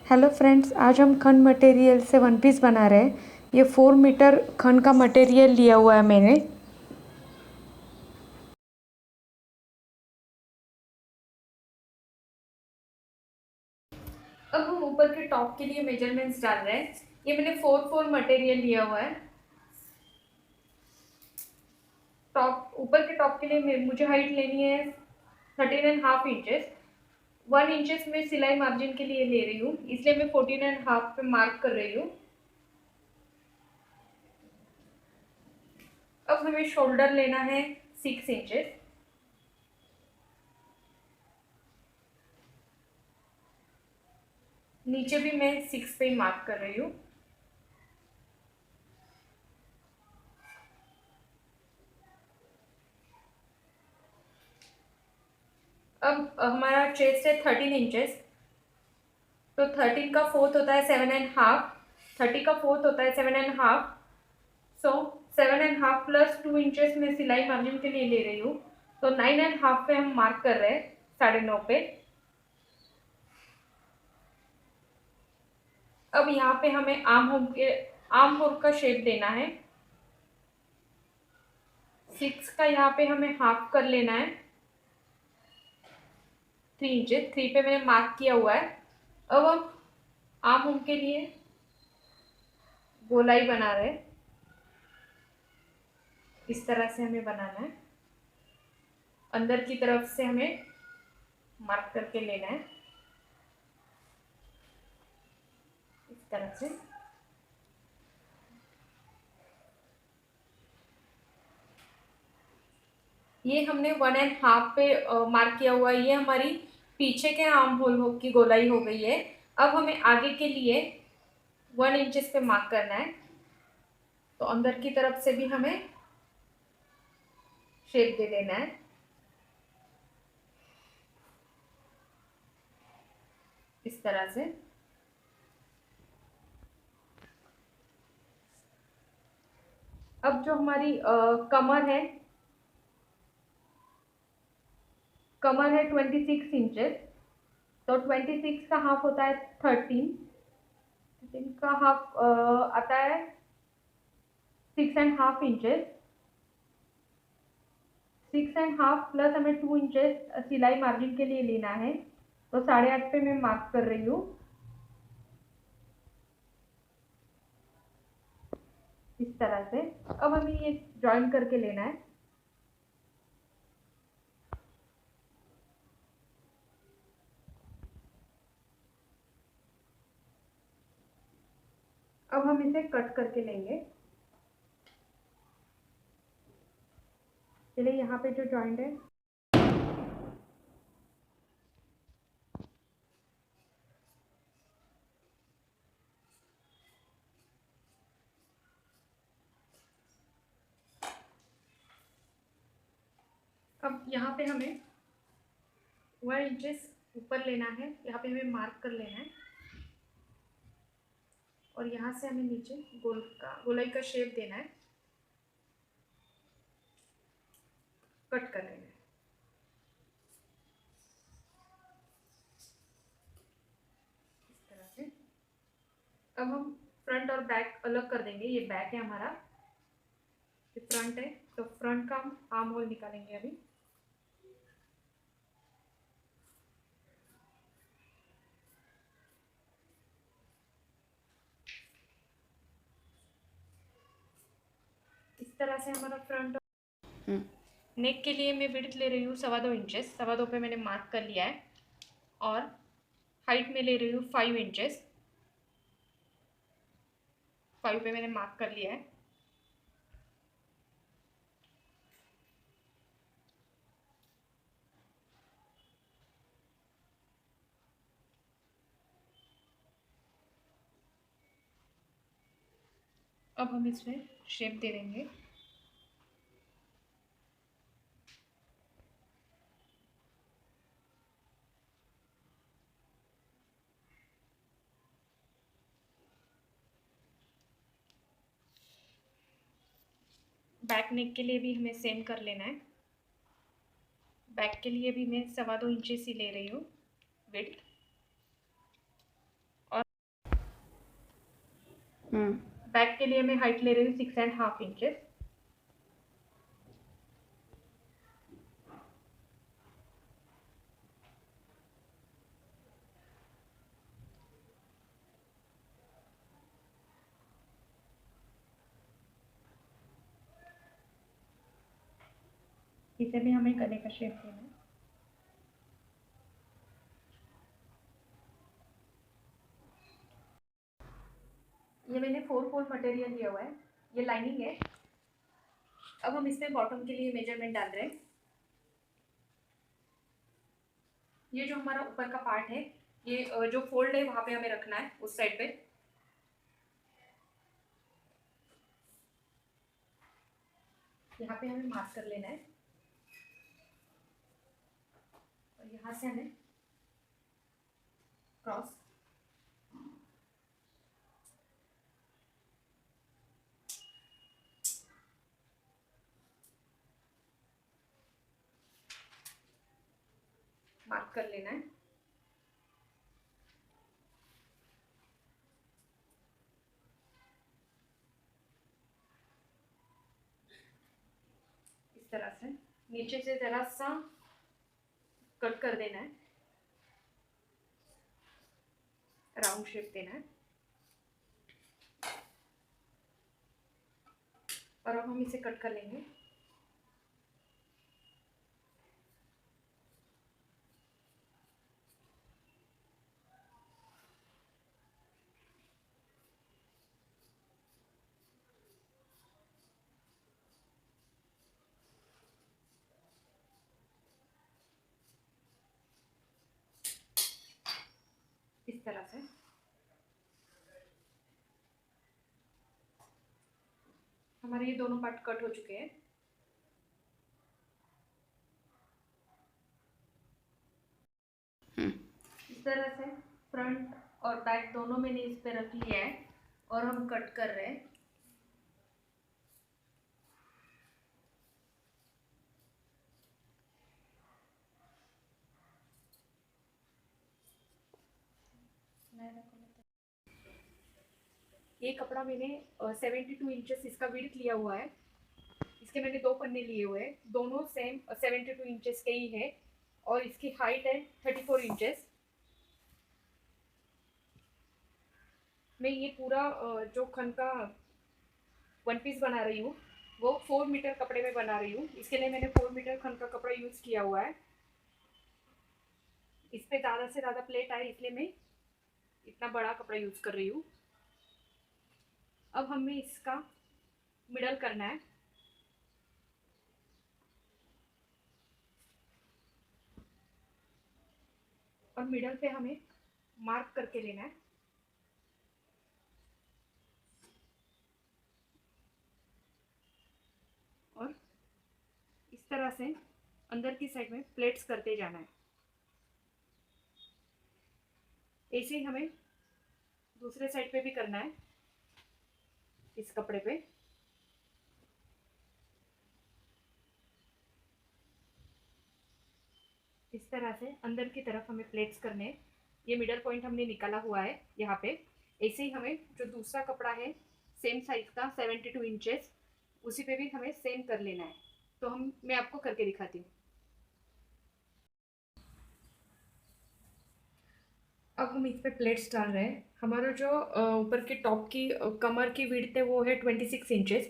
Hello friends, आज हम खन मटेरियल से वन पीस बना रहे हैं। ये 4 मीटर खन का मटेरियल लिया हुआ है मैंने। अब हम ऊपर के टॉप के लिए मेजरमेंट्स डाल रहे हैं। ये मैंने 4 मटेरियल लिया हुआ है। टॉप ऊपर के टॉप के लिए मुझे हाइट लेनी है 13.5 इंचेस। 1 इंचेस में सिलाई मार्जिन के लिए ले रही हूँ, इसलिए मैं 14.5 पे मार्क कर रही हूँ। अब हमें शोल्डर लेना है 6 इंचेस। नीचे भी मैं 6 पे मार्क कर रही हूँ। अब हमारा चेस्ट है 13 इंचेस, तो 13 का फोर्थ होता है 7.5। 30 का फोर्थ होता है 7.5। सो 7.5 प्लस 2 इंचेस में सिलाई मार्जिन के लिए ले रही हूँ, तो 9.5 पे हम मार्क कर रहे हैं, 9.5 पे। अब यहाँ पे हमें आर्म होल का शेप देना है। 6 का यहाँ पे हमें हाफ कर लेना है 3 इंचेस। 3 पे मैंने मार्क किया हुआ है। अब हम आर्म होल के लिए गोलाई बना रहे हैं। इस तरह से हमें बनाना है। अंदर की तरफ से हमें मार्क करके लेना है, इस तरह से। ये हमने 1.5 पे मार्क किया हुआ है। ये हमारी पीछे के आर्म होल की गोलाई हो गई है। अब हमें आगे के लिए 1 इंचेस पे मार्क करना है, तो अंदर की तरफ से भी हमें शेप दे देना है, इस तरह से। अब जो हमारी कमर है 26 इंचेस, तो 26 का हाफ होता है 13। 13 का हाफ आता है 6.5 इंचेस। 6.5 प्लस हमें 2 इंचेस सिलाई मार्जिन के लिए लेना है, तो 8.5 पे मैं मार्क कर रही हूँ, इस तरह से। अब हमें ये ज्वाइन करके लेना है। अब हम इसे कट करके लेंगे। चलिए, यहाँ पे जो जॉइंट है, अब यहाँ पे हमें 1 इंचेस ऊपर लेना है। यहाँ पे हमें मार्क कर लेना है, और यहाँ से हमें नीचे गोलाई का शेप देना है, कट कर लेना है, इस तरह से। अब हम फ्रंट और बैक अलग कर देंगे। ये बैक है हमारा, ये फ्रंट है, तो फ्रंट का हम आर्म होल निकालेंगे अभी। इस तरह से हमारा फ्रंट। नेक के लिए मैं विड्थ ले रही हूँ 2.25 इंचेस। 2.25 पे मैंने मार्क कर लिया है, और हाइट में ले रही हूँ 5 इंचेस। 5 पे मैंने मार्क कर लिया है। अब हम इसमें शेप दे देंगे। बैक नेक के लिए भी हमें सेम कर लेना है। बैक के लिए भी मैं 2.25 इंचेस ही ले रही हूँ विड्थ। बैक के लिए मैं हाइट ले रही हूँ 6.5 इंचेस। इसे भी हमें गले का शेप देना है। ये मैंने 4/4 मटेरियल लिया हुआ है, ये लाइनिंग है। अब हम इसमें बॉटम के लिए मेजरमेंट डाल रहे हैं। ये जो हमारा ऊपर का पार्ट है, ये जो फोल्ड है वहां पे हमें रखना है, उस साइड पे। यहाँ पे हमें मार्क कर लेना है और यहाँ से हमें क्रॉस। मार्क कर लेना है। इस तरह से नीचे से जरा सा कट कर देना है, राउंड शेप देना है। और अब हम इसे कट कर लेंगे। इस तरह से हमारे ये दोनों पार्ट कट हो चुके हैं। इस तरह से फ्रंट और बैक दोनों मैंने इस पे रख लिया है और हम कट कर रहे हैं। ये कपड़ा मैंने 72 इंचेस इसका विड्थ लिया हुआ है। इसके मैंने 2 पन्ने लिए हुए हैं, दोनों सेम 72 इंचेस के ही है। और इसकी हाइट है 34 इंचेस। मैं ये पूरा जो खन का 1 पीस बना रही हूँ वो 4 मीटर कपड़े में बना रही हूँ। इसके लिए मैंने 4 मीटर खन का कपड़ा यूज़ किया हुआ है। इस पे ज़्यादा से ज़्यादा प्लेट आए इसलिए मैं इतना बड़ा कपड़ा यूज़ कर रही हूँ। अब हमें इसका मिडल करना है। और मिडल पे हमें मार्क करके लेना है। और इस तरह से अंदर की साइड में प्लेट्स करते जाना है। ऐसे ही हमें दूसरे साइड पे भी करना है, इस कपड़े पे। इस तरह से अंदर की तरफ हमें प्लेट्स करने हैं। ये मिडल पॉइंट हमने निकाला हुआ है यहाँ पे। ऐसे ही हमें जो दूसरा कपड़ा है सेम साइज का 72 इंचेस, उसी पे भी हमें सेम कर लेना है। तो मैं आपको करके दिखाती हूँ। अब हम इस पे प्लेट्स डाल रहे हैं। हमारा जो ऊपर की टॉप की कमर की विड्थ है वो है 26 इंचेस।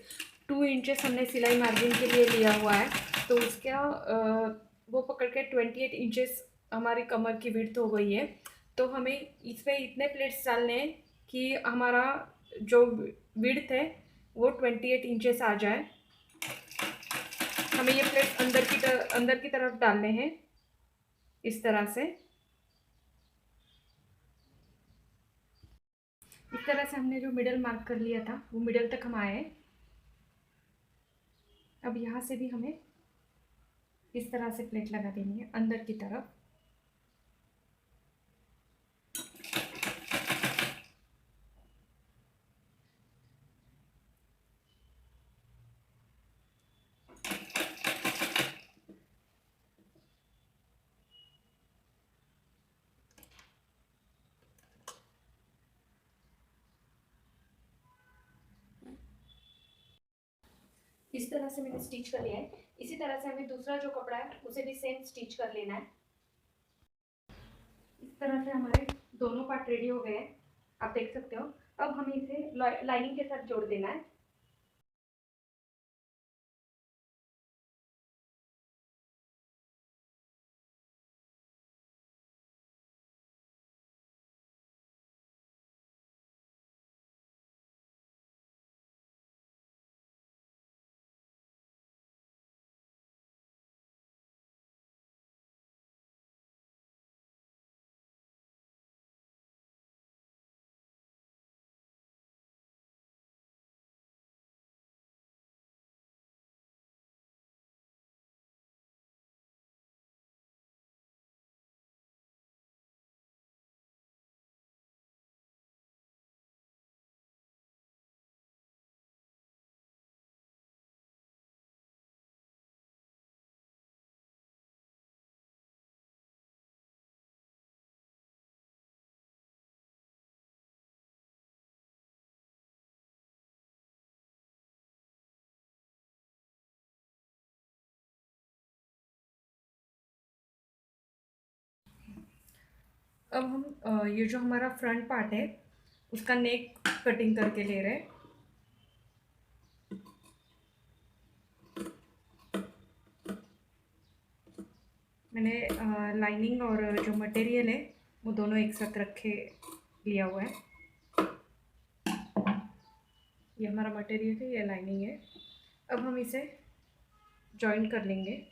2 इंचेस हमने सिलाई मार्जिन के लिए लिया हुआ है, तो उसका वो पकड़ के 28 इंचेस हमारी कमर की विड्थ हो गई है। तो हमें इस पे इतने प्लेट्स डालने हैं कि हमारा जो विड्थ है वो 28 इंचेस आ जाए। हमें ये प्लेट अंदर की तरफ डालने हैं, इस तरह से। इस तरह से हमने जो मिडल मार्क कर लिया था वो मिडल तक हम आए हैं। अब यहाँ से भी हमें इस तरह से प्लेट लगा देनी है अंदर की तरफ। इस तरह से मैंने स्टिच कर लिया है। इसी तरह से हमें दूसरा जो कपड़ा है उसे भी सेम स्टिच कर लेना है। इस तरह से हमारे दोनों पार्ट रेडी हो गए हैं, आप देख सकते हो। अब हमें इसे लाइनिंग के साथ जोड़ देना है। अब हम ये जो हमारा फ्रंट पार्ट है उसका नेक कटिंग करके ले रहे हैं। मैंने लाइनिंग और जो मटेरियल है वो दोनों एक साथ रखे लिया हुआ है। ये हमारा मटेरियल है, ये लाइनिंग है। अब हम इसे जॉइन कर लेंगे।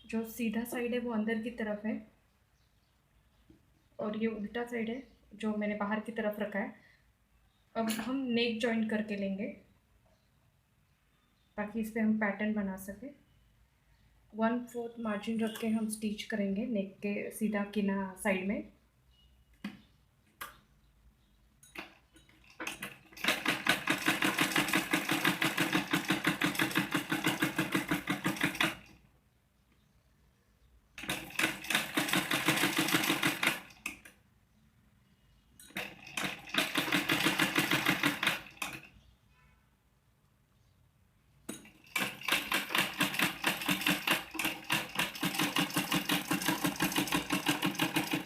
जो सीधा साइड है वो अंदर की तरफ है और ये उल्टा साइड है जो मैंने बाहर की तरफ रखा है। अब हम नेक जॉइन करके लेंगे ताकि इस पर हम पैटर्न बना सकें। 1/4 मार्जिन रख के हम स्टिच करेंगे नेक के सीधा किना साइड में।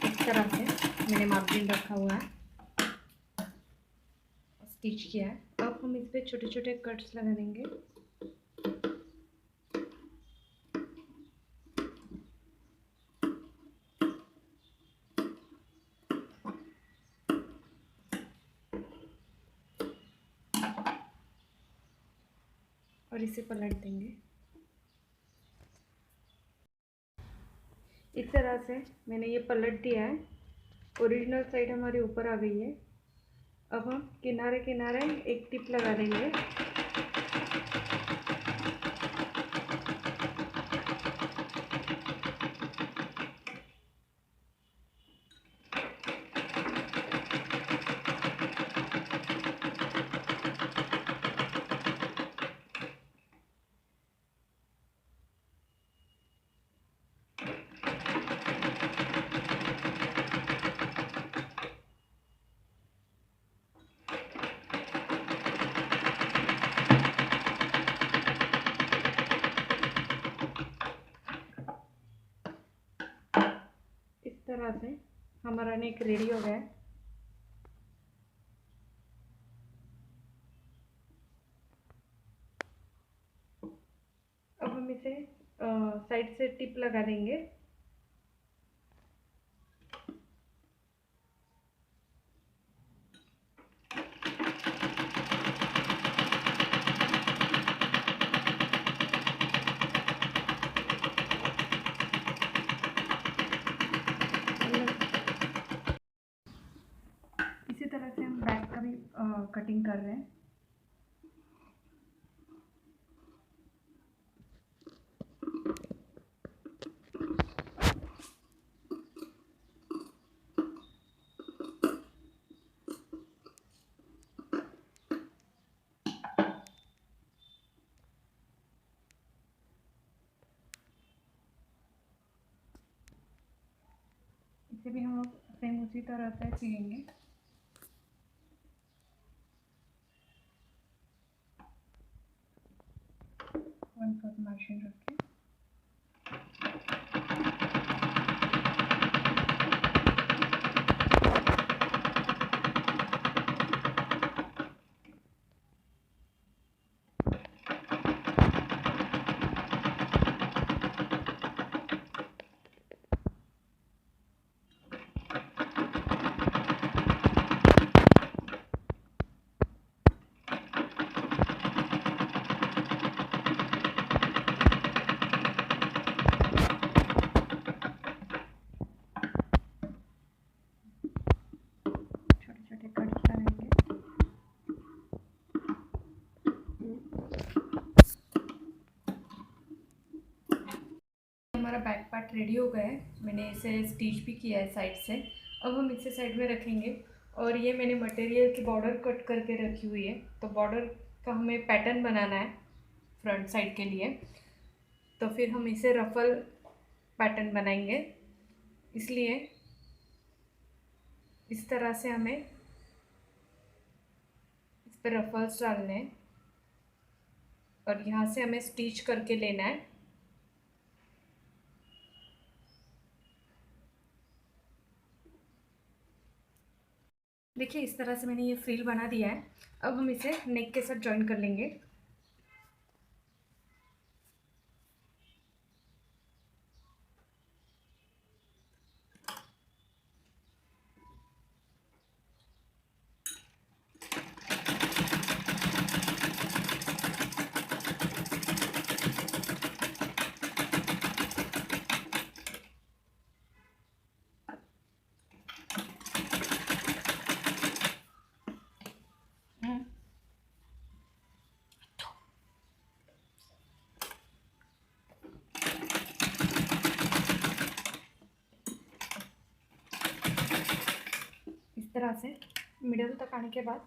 इस तरह से मैंने मार्जिन रखा हुआ है, स्टिच किया है। अब हम इस पर छोटे छोटे कट्स लगा देंगे। और इसे पलट देंगे। इस तरह से मैंने ये पलट दिया है। ओरिजिनल साइड हमारी ऊपर आ गई है। अब हम किनारे किनारे एक टिप लगा देंगे। इस तरह से हमारा नेक रेडी हो गया है। अब हम इसे साइड से टिप लगा देंगे। इसी तरह से हम बैक का भी कटिंग कर रहे हैं। इसे भी हम लोग सेम उसी तरह से सिलेंगे। मार्जिन रखें। हमारा बैक पार्ट रेडी हो गया है। मैंने इसे स्टिच भी किया है साइड से। अब हम इसे साइड में रखेंगे। और ये मैंने मटेरियल की बॉर्डर कट करके रखी हुई है, तो बॉर्डर का हमें पैटर्न बनाना है फ्रंट साइड के लिए। तो फिर हम इसे रफल पैटर्न बनाएंगे, इसलिए इस तरह से हमें इस पर रफल्स डालने हैं और यहाँ से हमें स्टिच करके लेना है। देखिए इस तरह से मैंने ये फ्रिल बना दिया है। अब हम इसे नेक के साथ जॉइन कर लेंगे। इस तरह से मिडल तक आने के बाद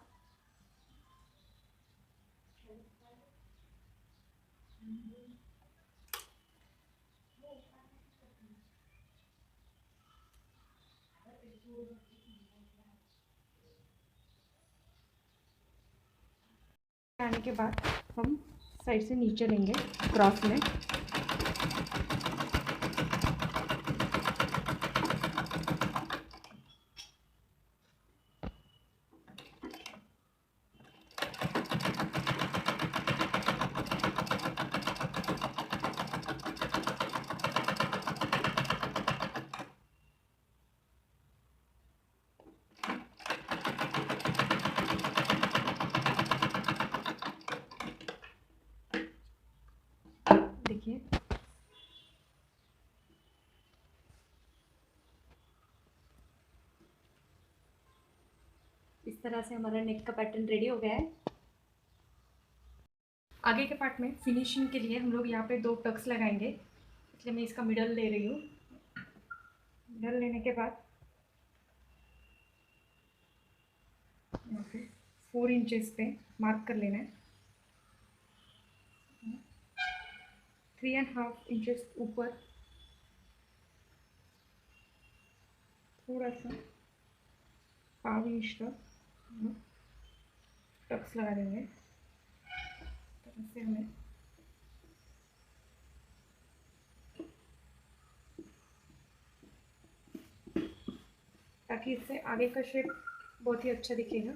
हम साइड से नीचे लेंगे क्रॉस में। देखिए इस तरह से हमारा नेक का पैटर्न रेडी हो गया है। आगे के पार्ट में फिनिशिंग के लिए हम लोग यहाँ पे 2 टक्स लगाएंगे, इसलिए मैं इसका मिडल ले रही हूँ। मिडल लेने के बाद यहाँ पे 4 इंचेस पे मार्क कर लेना है। 3.5 इंचेस ऊपर थोड़ा सा 5 इंच तक टक्स लगा देंगे। तरह से हमें ताकि इससे आगे का शेप बहुत ही अच्छा दिखेगा।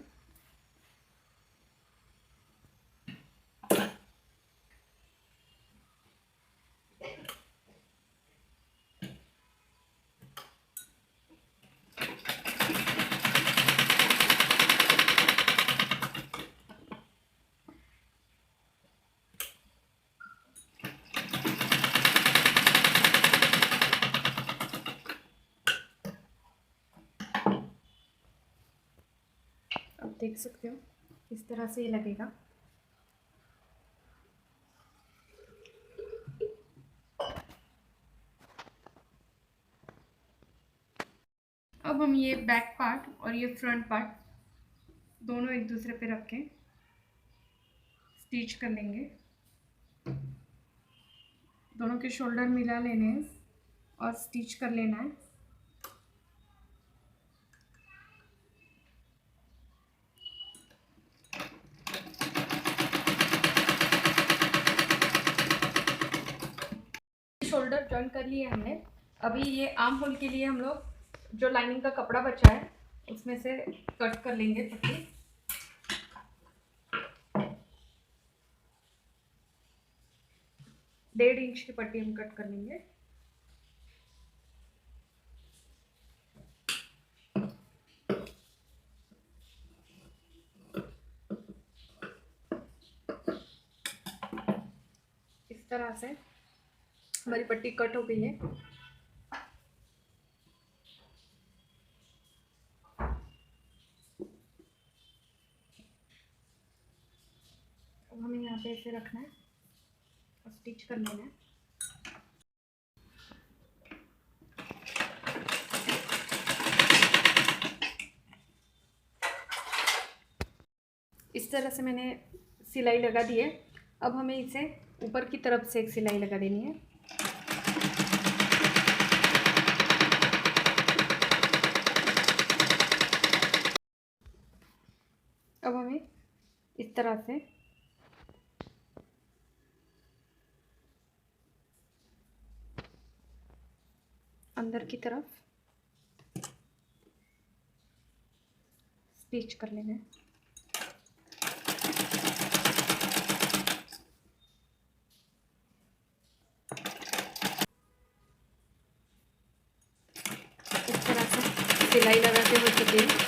अब देख सकते हो इस तरह से ये लगेगा। अब हम ये बैक पार्ट और ये फ्रंट पार्ट दोनों एक दूसरे पे रख के स्टिच कर लेंगे। दोनों के शोल्डर मिला लेने हैं और स्टिच कर लेना है। लिया हमने। अभी ये आर्म होल के लिए हम लोग जो लाइनिंग का कपड़ा बचा है उसमें से कट कर लेंगे पट्टी। 1.5 इंच की पट्टी हम कट कर लेंगे। इस तरह से हमारी पट्टी कट हो गई है। अब हमें यहाँ पे ऐसे रखना है और स्टिच कर लेना है। इस तरह से मैंने सिलाई लगा दी है। अब हमें इसे ऊपर की तरफ से एक सिलाई लगा देनी है। अब हमें इस तरह से अंदर की तरफ स्टिच कर लेना है। इस तरह से सिलाई लगाते हो चुकी है।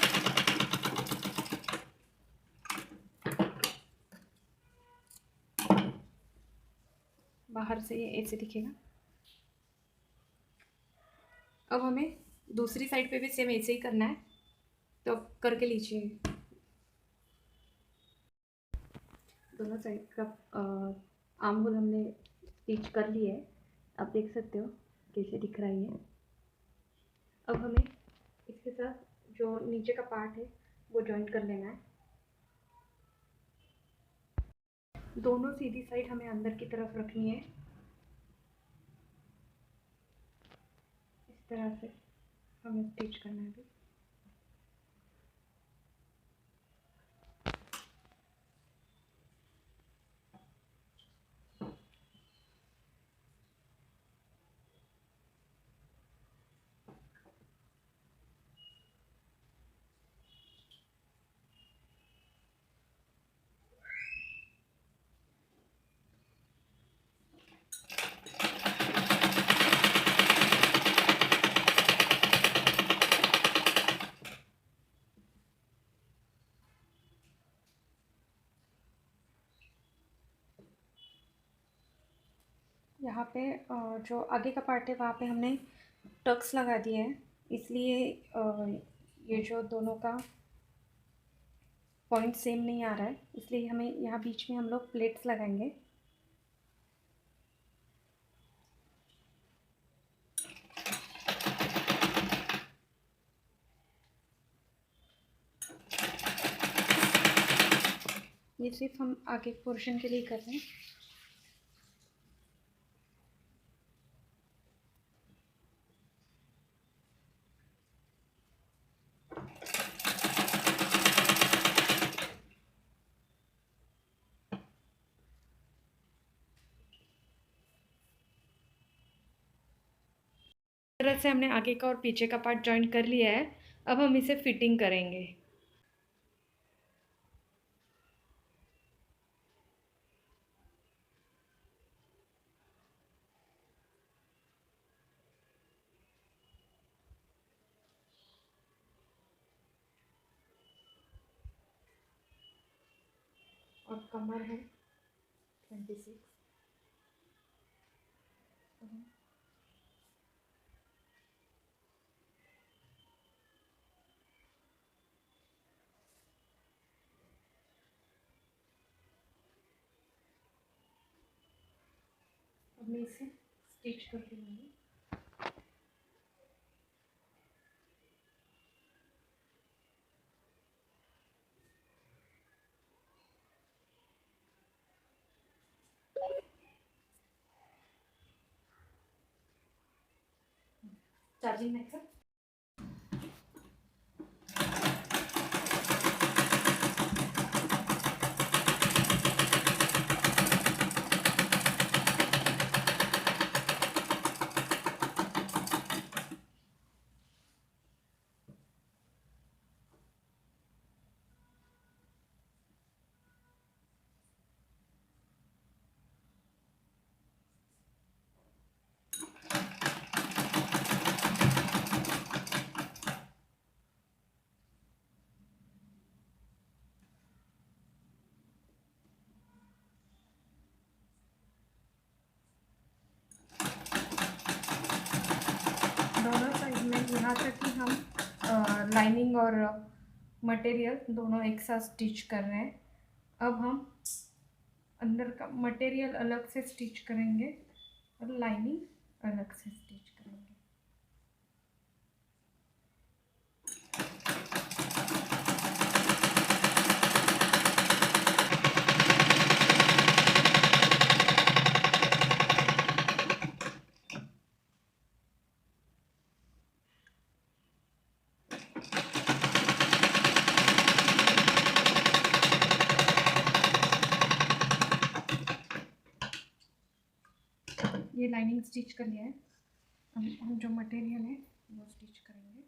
बाहर से ये ऐसे दिखेगा। अब हमें दूसरी साइड पे भी सेम ऐसे ही करना है, तो करके लीजिए। दोनों साइड का आर्म होल हमने स्टिच कर लिया है। आप देख सकते हो कैसे दिख रहा है ये। अब हमें इसके साथ जो नीचे का पार्ट है वो जॉइन कर लेना है। दोनों सीधी साइड हमें अंदर की तरफ रखनी है। इस तरह से हमें स्टिच करना है अभी। यहाँ पे जो आगे का पार्ट है वहाँ पे हमने टक्स लगा दिए हैं, इसलिए ये जो दोनों का पॉइंट सेम नहीं आ रहा है, इसलिए हमें यहाँ बीच में हम लोग प्लेट्स लगाएंगे। ये सिर्फ हम आगे पोर्शन के लिए कर रहे हैं। इस तरह से हमने आगे का और पीछे का पार्ट जॉइन कर लिया है। अब हम इसे फिटिंग करेंगे। और कमर है 26। अब मैं इसे स्टिच करके लूँगी। चार्जिंग नहीं सर। यहाँ तक कि हम लाइनिंग और मटेरियल दोनों एक साथ स्टिच कर रहे हैं। अब हम अंदर का मटेरियल अलग से स्टिच करेंगे और लाइनिंग अलग से स्टिच करेंगे। ये लाइनिंग स्टिच कर लिया है। अब हम जो मटेरियल है वो स्टिच करेंगे।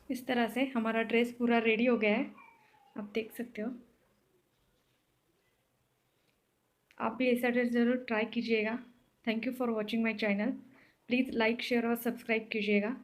इस तरह से हमारा ड्रेस पूरा रेडी हो गया है, आप देख सकते हो। आप भी ऐसा ड्रेस ज़रूर ट्राई कीजिएगा। Thank you for watching my channel. Please like share और सब्सक्राइब कीजिएगा।